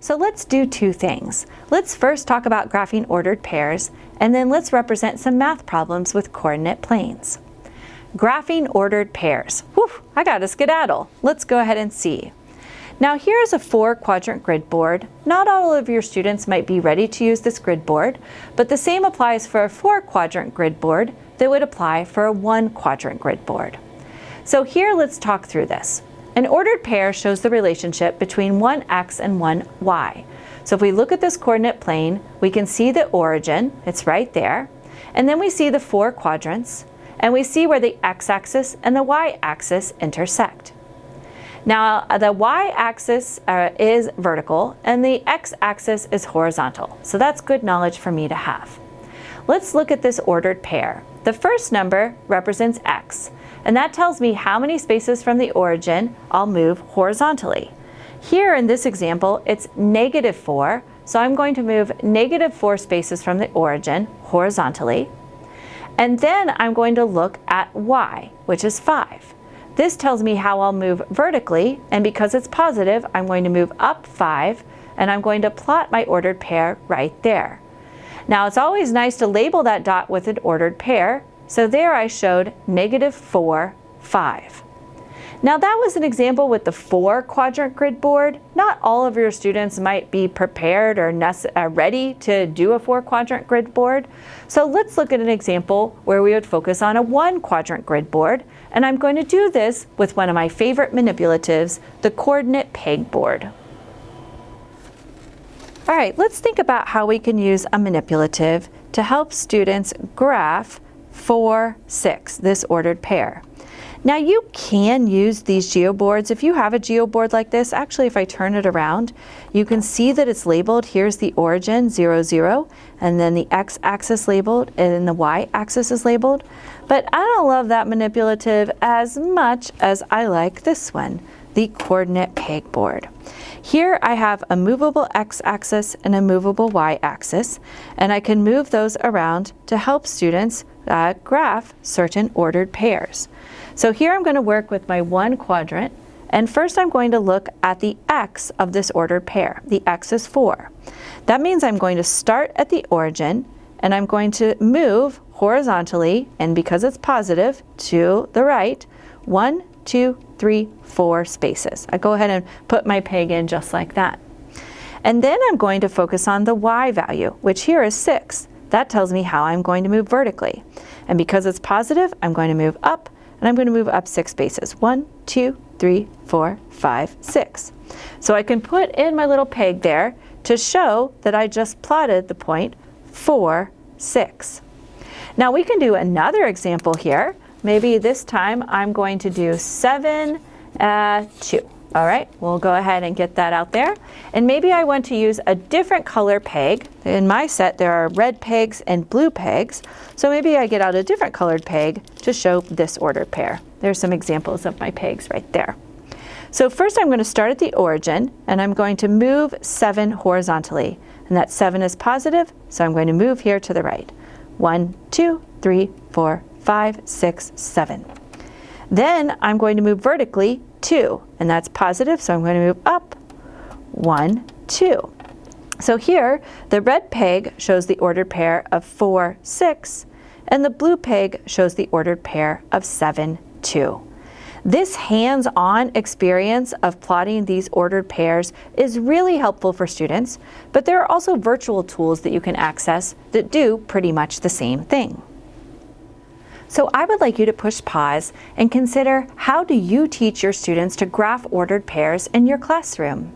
So let's do two things. Let's first talk about graphing ordered pairs, and then let's represent some math problems with coordinate planes. Graphing ordered pairs. Whew, I got a skedaddle. Let's go ahead and see. Now here's a 4-quadrant grid board. Not all of your students might be ready to use this grid board, but the same applies for a 4-quadrant grid board that would apply for a 1-quadrant grid board. So here let's talk through this. An ordered pair shows the relationship between one x and one y. So if we look at this coordinate plane, we can see the origin, it's right there, and then we see the 4 quadrants, and we see where the x-axis and the y-axis intersect. Now the y-axis is vertical and the x-axis is horizontal, so that's good knowledge for me to have. Let's look at this ordered pair. The first number represents x, and that tells me how many spaces from the origin I'll move horizontally. Here in this example, it's -4, so I'm going to move -4 spaces from the origin horizontally. And then I'm going to look at y, which is 5. This tells me how I'll move vertically, and because it's positive, I'm going to move up 5, and I'm going to plot my ordered pair right there. Now it's always nice to label that dot with an ordered pair, so there I showed -4, 5. Now that was an example with the 4-quadrant grid board. Not all of your students might be prepared or ready to do a 4-quadrant grid board. So let's look at an example where we would focus on a 1-quadrant grid board, and I'm going to do this with one of my favorite manipulatives, the coordinate pegboard. All right, let's think about how we can use a manipulative to help students graph 4, 6, this ordered pair. Now you can use these geoboards. If you have a geoboard like this, actually if I turn it around, you can see that it's labeled. Here's the origin, 0, 0, and then the x-axis labeled, and the y-axis is labeled. But I don't love that manipulative as much as I like this one, the coordinate pegboard. Here I have a movable x-axis and a movable y-axis, and I can move those around to help students graph certain ordered pairs. So here I'm going to work with my 1 quadrant, and first I'm going to look at the x of this ordered pair. The x is 4. That means I'm going to start at the origin, and I'm going to move horizontally, and because it's positive, to the right, 1, 2, 3, 4 spaces. I go ahead and put my peg in just like that. And then I'm going to focus on the y value, which here is 6. That tells me how I'm going to move vertically. And because it's positive, I'm going to move up, and I'm going to move up 6 spaces. 1, 2, 3, 4, 5, 6. So I can put in my little peg there to show that I just plotted the point 4, 6. Now we can do another example here. Maybe this time I'm going to do 7, 2. All right, we'll go ahead and get that out there. And maybe I want to use a different color peg. In my set there are red pegs and blue pegs. So maybe I get out a different colored peg to show this ordered pair. There's some examples of my pegs right there. So first I'm going to start at the origin, and I'm going to move 7 horizontally. And that 7 is positive, so I'm going to move here to the right. 1, 2, 3, 4, 5, 6, 7. Then I'm going to move vertically 2, and that's positive, so I'm going to move up 1, 2. So here the red peg shows the ordered pair of 4, 6, and the blue peg shows the ordered pair of 7, 2. This hands-on experience of plotting these ordered pairs is really helpful for students, but there are also virtual tools that you can access that do pretty much the same thing. So I would like you to push pause and consider, how do you teach your students to graph ordered pairs in your classroom?